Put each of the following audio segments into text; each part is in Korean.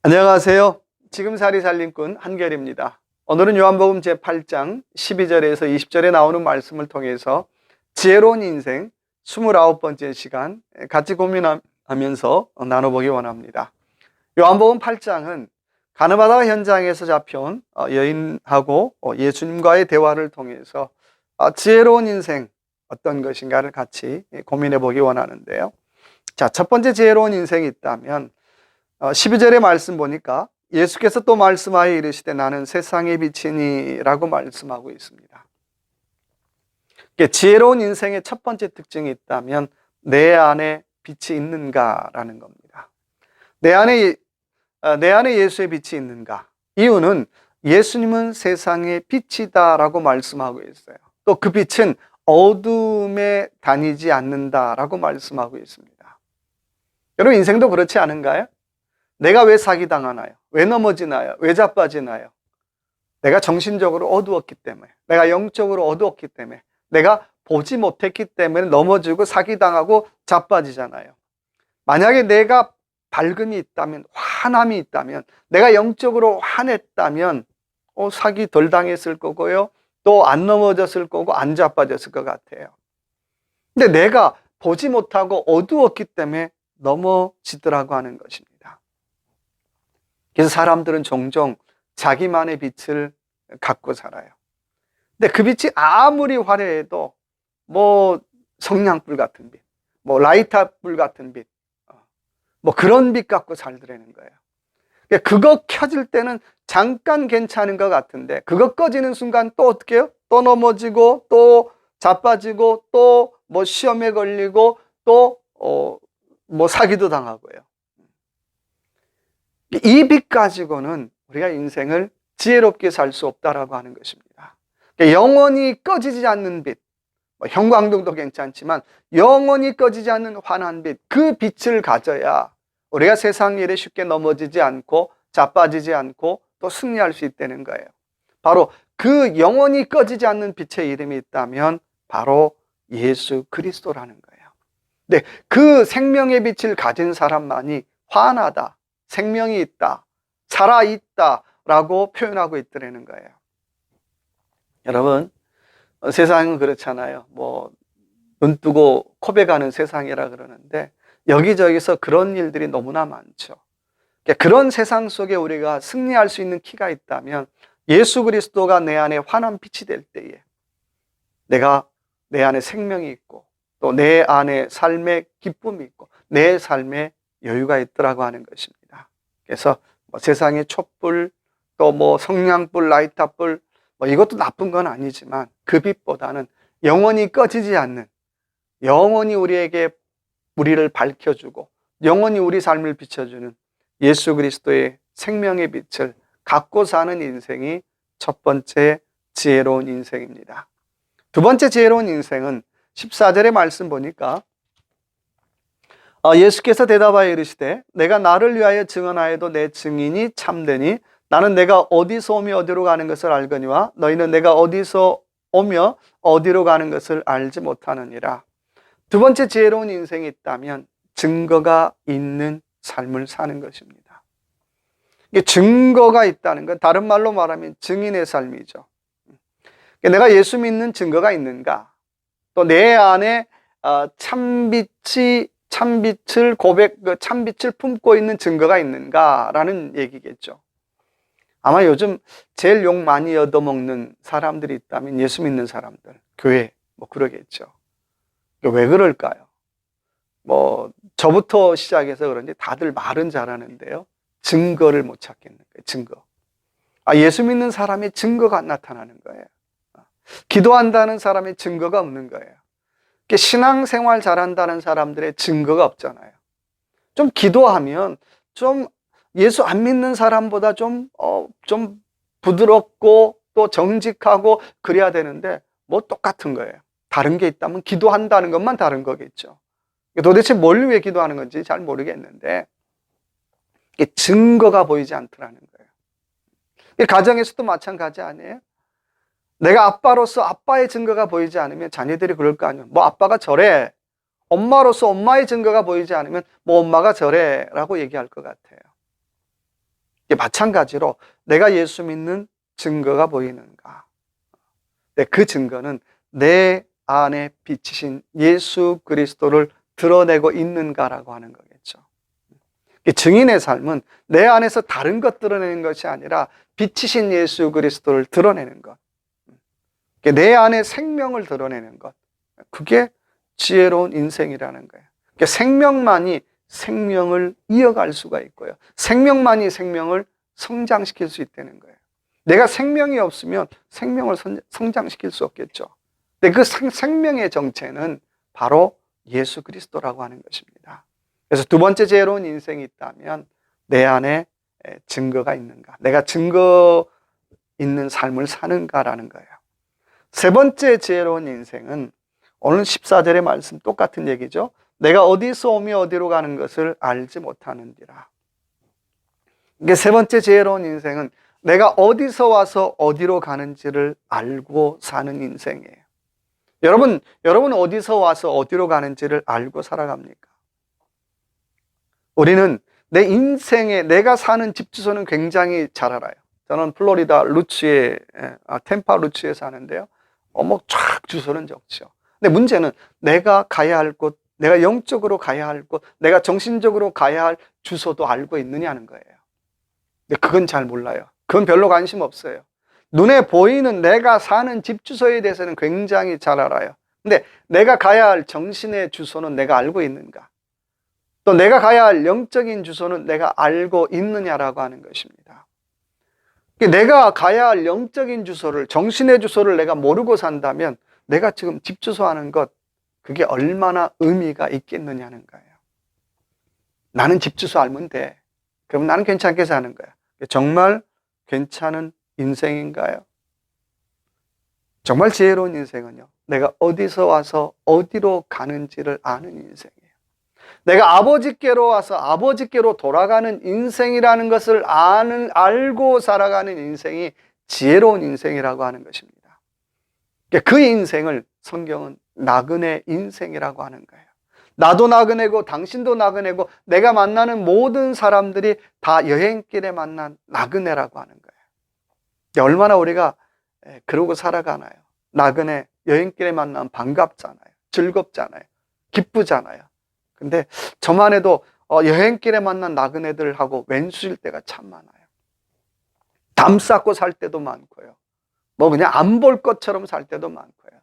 안녕하세요. 지금살이 살림꾼 한결입니다. 오늘은 요한복음 제8장 12절에서 20절에 나오는 말씀을 통해서 지혜로운 인생 29번째 시간 같이 고민하면서 나눠보기 원합니다. 요한복음 8장은 가느바다 현장에서 잡혀온 여인하고 예수님과의 대화를 통해서 지혜로운 인생 어떤 것인가를 같이 고민해 보기 원하는데요. 자, 첫 번째 지혜로운 인생이 있다면 12절의 말씀 보니까 예수께서 또 말씀하여 이르시되 나는 세상의 빛이니 라고 말씀하고 있습니다. 지혜로운 인생의 첫 번째 특징이 있다면 내 안에 빛이 있는가라는 겁니다. 내 안에 예수의 빛이 있는가? 이유는 예수님은 세상의 빛이다 라고 말씀하고 있어요. 또 그 빛은 어둠에 다니지 않는다라고 말씀하고 있습니다. 여러분, 인생도 그렇지 않은가요? 내가 왜 사기당하나요? 왜 넘어지나요? 왜 자빠지나요? 내가 정신적으로 어두웠기 때문에, 내가 영적으로 어두웠기 때문에, 내가 보지 못했기 때문에 넘어지고 사기당하고 자빠지잖아요. 만약에 내가 밝음이 있다면, 환함이 있다면, 내가 영적으로 환했다면 사기 덜 당했을 거고요. 또 안 넘어졌을 거고 안 자빠졌을 것 같아요. 근데 내가 보지 못하고 어두웠기 때문에 넘어지더라고 하는 것입니다. 그래서 사람들은 종종 자기만의 빛을 갖고 살아요. 근데 그 빛이 아무리 화려해도 성냥불 같은 빛, 라이터불 같은 빛, 그런 빛 갖고 살더라는 거예요. 그거 켜질 때는 잠깐 괜찮은 것 같은데 그거 꺼지는 순간 또 어떻게 해요? 또 넘어지고 또 자빠지고 또 시험에 걸리고 또 사기도 당하고요. 이 빛 가지고는 우리가 인생을 지혜롭게 살 수 없다라고 하는 것입니다. 영원히 꺼지지 않는 빛, 형광등도 괜찮지만 영원히 꺼지지 않는 환한 빛, 그 빛을 가져야 우리가 세상 일에 쉽게 넘어지지 않고 자빠지지 않고 또 승리할 수 있다는 거예요. 바로 그 영원히 꺼지지 않는 빛의 이름이 있다면 바로 예수 그리스도라는 거예요. 근데 그 생명의 빛을 가진 사람만이 환하다, 생명이 있다, 살아있다 라고 표현하고 있더라는 거예요. 여러분, 세상은 그렇잖아요. 눈 뜨고 코베가는 세상이라 그러는데 여기저기서 그런 일들이 너무나 많죠. 그런 세상 속에 우리가 승리할 수 있는 키가 있다면 예수 그리스도가 내 안에 환한 빛이 될 때에 내 안에 생명이 있고 또 내 안에 삶의 기쁨이 있고 내 삶에 여유가 있더라고 하는 것입니다. 그래서 세상의 촛불 또 성냥불, 라이터불 이것도 나쁜 건 아니지만 그 빛보다는 영원히 꺼지지 않는, 영원히 우리를 밝혀주고 영원히 우리 삶을 비춰주는 예수 그리스도의 생명의 빛을 갖고 사는 인생이 첫 번째 지혜로운 인생입니다. 두 번째 지혜로운 인생은 14절의 말씀 보니까 예수께서 대답하여 이르시되 내가 나를 위하여 증언하여도 내 증인이 참되니 나는 내가 어디서 오며 어디로 가는 것을 알거니와 너희는 내가 어디서 오며 어디로 가는 것을 알지 못하느니라. 두 번째 지혜로운 인생이 있다면 증거가 있는 삶을 사는 것입니다. 이게 증거가 있다는 건 다른 말로 말하면 증인의 삶이죠. 내가 예수 믿는 증거가 있는가? 또 내 안에 참빛을 품고 있는 증거가 있는가라는 얘기겠죠. 아마 요즘 제일 욕 많이 얻어먹는 사람들이 있다면 예수 믿는 사람들, 교회 그러겠죠. 왜 그럴까요? 저부터 시작해서 그런지 다들 말은 잘하는데요. 증거를 못 찾겠는 거예요. 증거. 예수 믿는 사람의 증거가 안 나타나는 거예요. 기도한다는 사람의 증거가 없는 거예요. 신앙생활 잘한다는 사람들의 증거가 없잖아요. 좀 기도하면 좀 예수 안 믿는 사람보다 좀 부드럽고 또 정직하고 그래야 되는데 똑같은 거예요. 다른 게 있다면 기도한다는 것만 다른 거겠죠. 도대체 뭘 위해 기도하는 건지 잘 모르겠는데 증거가 보이지 않더라는 거예요. 가정에서도 마찬가지 아니에요? 내가 아빠로서 아빠의 증거가 보이지 않으면 자녀들이 그럴 거 아니에요. 아빠가 저래. 엄마로서 엄마의 증거가 보이지 않으면 엄마가 저래 라고 얘기할 것 같아요. 마찬가지로 내가 예수 믿는 증거가 보이는가? 그 증거는 내 안에 비치신 예수 그리스도를 드러내고 있는가라고 하는 거겠죠. 증인의 삶은 내 안에서 다른 것 드러내는 것이 아니라 비치신 예수 그리스도를 드러내는 것, 내 안에 생명을 드러내는 것, 그게 지혜로운 인생이라는 거예요. 생명만이 생명을 이어갈 수가 있고요, 생명만이 생명을 성장시킬 수 있다는 거예요. 내가 생명이 없으면 생명을 성장시킬 수 없겠죠. 근데 그 생명의 정체는 바로 예수 그리스도라고 하는 것입니다. 그래서 두 번째 지혜로운 인생이 있다면 내 안에 증거가 있는가, 내가 증거 있는 삶을 사는가라는 거예요. 세 번째 지혜로운 인생은 오늘 14절의 말씀 똑같은 얘기죠. 내가 어디서 오며 어디로 가는 것을 알지 못하는지라. 이게 세 번째 지혜로운 인생은 내가 어디서 와서 어디로 가는지를 알고 사는 인생이에요. 여러분 어디서 와서 어디로 가는지를 알고 살아갑니까? 우리는 내 인생에 내가 사는 집 주소는 굉장히 잘 알아요. 저는 플로리다 템파 루츠에 사는데요. 쫙 주소는 적죠. 근데 문제는 내가 가야 할 곳, 내가 영적으로 가야 할 곳, 내가 정신적으로 가야 할 주소도 알고 있느냐는 거예요. 근데 그건 잘 몰라요. 그건 별로 관심 없어요. 눈에 보이는 내가 사는 집 주소에 대해서는 굉장히 잘 알아요. 근데 내가 가야 할 정신의 주소는 내가 알고 있는가? 또 내가 가야 할 영적인 주소는 내가 알고 있느냐라고 하는 것입니다. 내가 가야 할 영적인 주소를, 정신의 주소를 내가 모르고 산다면 내가 지금 집 주소 하는 것, 그게 얼마나 의미가 있겠느냐는 거예요. 나는 집 주소 알면 돼. 그럼 나는 괜찮게 사는 거야. 정말 괜찮은 인생인가요? 정말 지혜로운 인생은요, 내가 어디서 와서 어디로 가는지를 아는 인생이에요. 내가 아버지께로 와서 아버지께로 돌아가는 인생이라는 것을 알고 살아가는 인생이 지혜로운 인생이라고 하는 것입니다. 그 인생을 성경은 나그네 인생이라고 하는 거예요. 나도 나그네고 당신도 나그네고 내가 만나는 모든 사람들이 다 여행길에 만난 나그네라고 하는 거예요. 얼마나 우리가 그러고 살아가나요? 나그네 여행길에 만나면 반갑잖아요. 즐겁잖아요. 기쁘잖아요. 근데 저만 해도 여행길에 만난 나그네들하고 왼수일 때가 참 많아요. 담 쌓고 살 때도 많고요. 그냥 안 볼 것처럼 살 때도 많고요.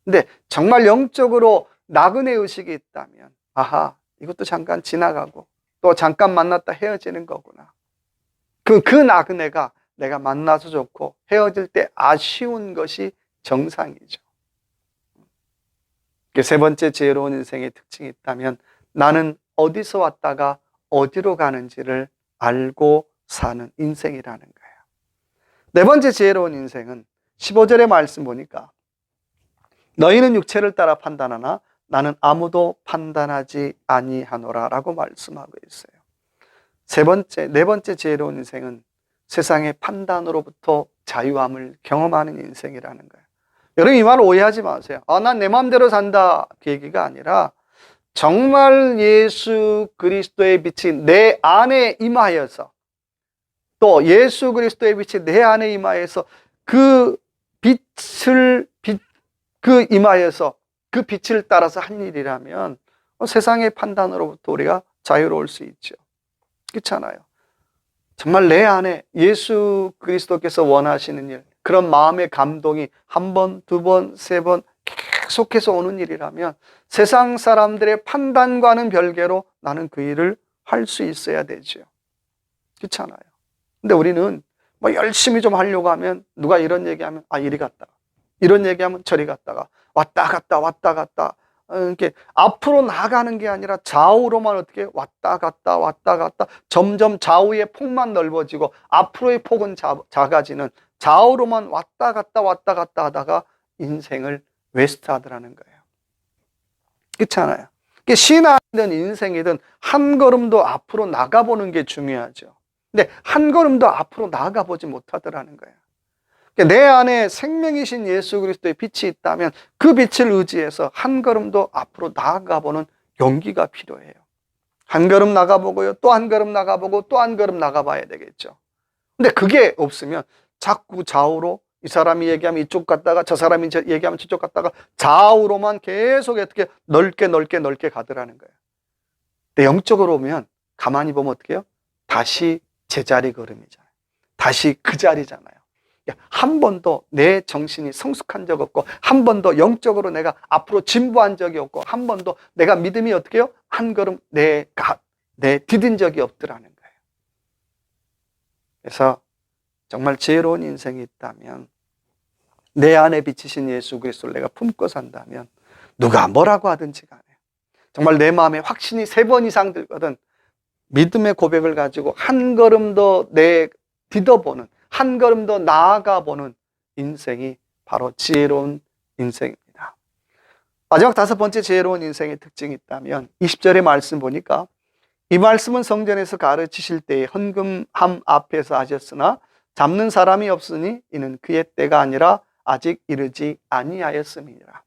근데 정말 영적으로 나그네 의식이 있다면, 아하, 이것도 잠깐 지나가고 또 잠깐 만났다 헤어지는 거구나. 그 나그네가 내가 만나서 좋고 헤어질 때 아쉬운 것이 정상이죠. 세 번째 지혜로운 인생의 특징이 있다면 나는 어디서 왔다가 어디로 가는지를 알고 사는 인생이라는 거예요. 네 번째 지혜로운 인생은 15절의 말씀 보니까 너희는 육체를 따라 판단하나 나는 아무도 판단하지 아니하노라 라고 말씀하고 있어요. 네 번째 지혜로운 인생은 세상의 판단으로부터 자유함을 경험하는 인생이라는 거예요. 여러분 이 말 오해하지 마세요. 난 내 마음대로 산다, 그 얘기가 아니라 정말 예수 그리스도의 빛이 내 안에 임하여서, 또 예수 그리스도의 빛이 내 안에 임하여서 그 임하여서 그 빛을 따라서 한 일이라면 세상의 판단으로부터 우리가 자유로울 수 있죠. 그렇잖아요. 정말 내 안에 예수 그리스도께서 원하시는 일, 그런 마음의 감동이 한 번, 두 번, 세 번 계속해서 오는 일이라면 세상 사람들의 판단과는 별개로 나는 그 일을 할 수 있어야 되죠. 그렇잖아요. 근데 우리는 열심히 좀 하려고 하면 누가 이런 얘기하면 이리 갔다가, 이런 얘기하면 저리 갔다가, 왔다 갔다 이렇게 앞으로 나가는 게 아니라 좌우로만 어떻게 왔다 갔다 점점 좌우의 폭만 넓어지고 앞으로의 폭은 작아지는, 좌우로만 왔다 갔다 하다가 인생을 웨스트하더라는 거예요. 그렇잖아요. 신앙이든 인생이든 한 걸음도 앞으로 나가보는 게 중요하죠. 근데 한 걸음도 앞으로 나가보지 못하더라는 거예요. 내 안에 생명이신 예수 그리스도의 빛이 있다면 그 빛을 의지해서 한 걸음도 앞으로 나아가보는 용기가 필요해요. 한 걸음 나가보고요. 또 한 걸음 나가보고 또 한 걸음 나가봐야 되겠죠. 근데 그게 없으면 자꾸 좌우로 이 사람이 얘기하면 이쪽 갔다가 저 사람이 얘기하면 저쪽 갔다가 좌우로만 계속 어떻게 넓게 가더라는 거예요. 근데 영적으로 보면 가만히 보면 어떻게 해요? 다시 제자리 걸음이잖아요. 다시 그 자리잖아요. 한 번도 내 정신이 성숙한 적 없고 한 번도 영적으로 내가 앞으로 진보한 적이 없고 한 번도 내가 믿음이 어떻게 해요? 한 걸음 내 디딘 적이 없더라는 거예요. 그래서 정말 지혜로운 인생이 있다면 내 안에 비치신 예수 그리스도를 내가 품고 산다면 누가 뭐라고 하든지 간에 정말 내 마음에 확신이 3번 이상 들거든 믿음의 고백을 가지고 한 걸음 더 디뎌보는 한 걸음 더 나아가보는 인생이 바로 지혜로운 인생입니다. 마지막 5번째 지혜로운 인생의 특징이 있다면 20절의 말씀 보니까 이 말씀은 성전에서 가르치실 때에 헌금함 앞에서 하셨으나 잡는 사람이 없으니 이는 그의 때가 아니라 아직 이르지 아니하였음이니라.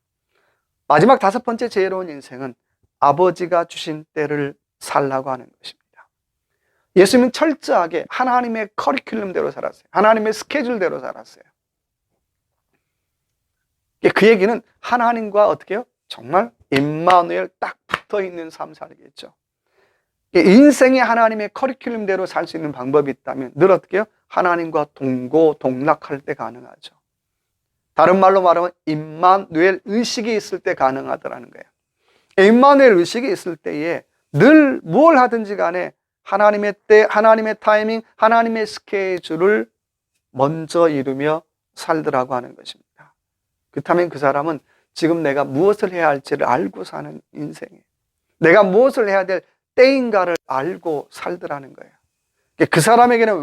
마지막 5번째 지혜로운 인생은 아버지가 주신 때를 살라고 하는 것입니다. 예수님은 철저하게 하나님의 커리큘럼대로 살았어요. 하나님의 스케줄대로 살았어요. 그 얘기는 하나님과 어떻게 해요? 정말 임마누엘 딱 붙어있는 삶 살겠죠. 인생이 하나님의 커리큘럼대로 살 수 있는 방법이 있다면 늘 어떻게 해요? 하나님과 동고동락할 때 가능하죠. 다른 말로 말하면 임마누엘 의식이 있을 때 가능하더라는 거예요. 임마누엘 의식이 있을 때에 늘 뭘 하든지 간에 하나님의 때, 하나님의 타이밍, 하나님의 스케줄을 먼저 이루며 살더라고 하는 것입니다. 그렇다면 그 사람은 지금 내가 무엇을 해야 할지를 알고 사는 인생이에요. 내가 무엇을 해야 될 때인가를 알고 살더라는 거예요. 그 사람에게는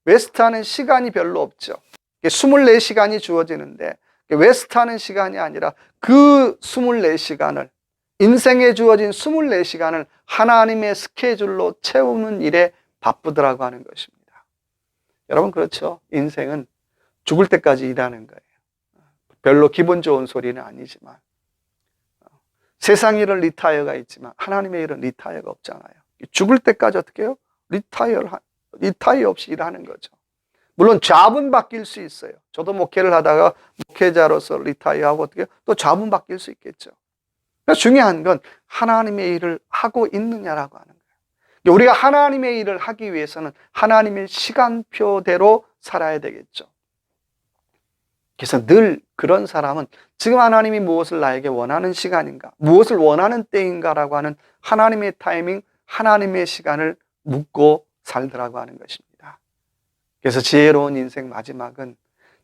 웨스트하는 시간이 별로 없죠. 24시간이 주어지는데 웨스트하는 시간이 아니라 그 24시간을 인생에 주어진 24시간을 하나님의 스케줄로 채우는 일에 바쁘더라고 하는 것입니다. 여러분 그렇죠? 인생은 죽을 때까지 일하는 거예요. 별로 기분 좋은 소리는 아니지만 세상 일은 리타이어가 있지만 하나님의 일은 리타이어가 없잖아요. 죽을 때까지 어떻게 해요? 리타이어 없이 일하는 거죠. 물론 잡은 바뀔 수 있어요. 저도 목회를 하다가 목회자로서 리타이어하고 어떻게 해요? 또 잡은 바뀔 수 있겠죠. 중요한 건 하나님의 일을 하고 있느냐라고 하는 거예요. 우리가 하나님의 일을 하기 위해서는 하나님의 시간표대로 살아야 되겠죠. 그래서 늘 그런 사람은 지금 하나님이 무엇을 나에게 원하는 시간인가, 무엇을 원하는 때인가라고 하는 하나님의 타이밍, 하나님의 시간을 묻고 살더라고 하는 것입니다. 그래서 지혜로운 인생 마지막은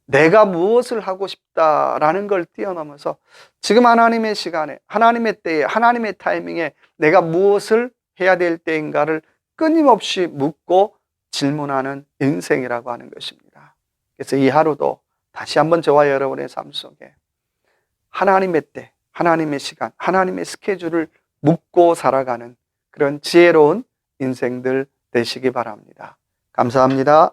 내가 무엇을 하고 싶다라는 걸 뛰어넘어서 지금 하나님의 시간에, 하나님의 때에, 하나님의 타이밍에 내가 무엇을 해야 될 때인가를 끊임없이 묻고 질문하는 인생이라고 하는 것입니다. 그래서 이 하루도 다시 한번 저와 여러분의 삶 속에 하나님의 때, 하나님의 시간, 하나님의 스케줄을 묻고 살아가는 그런 지혜로운 인생들 되시기 바랍니다. 감사합니다.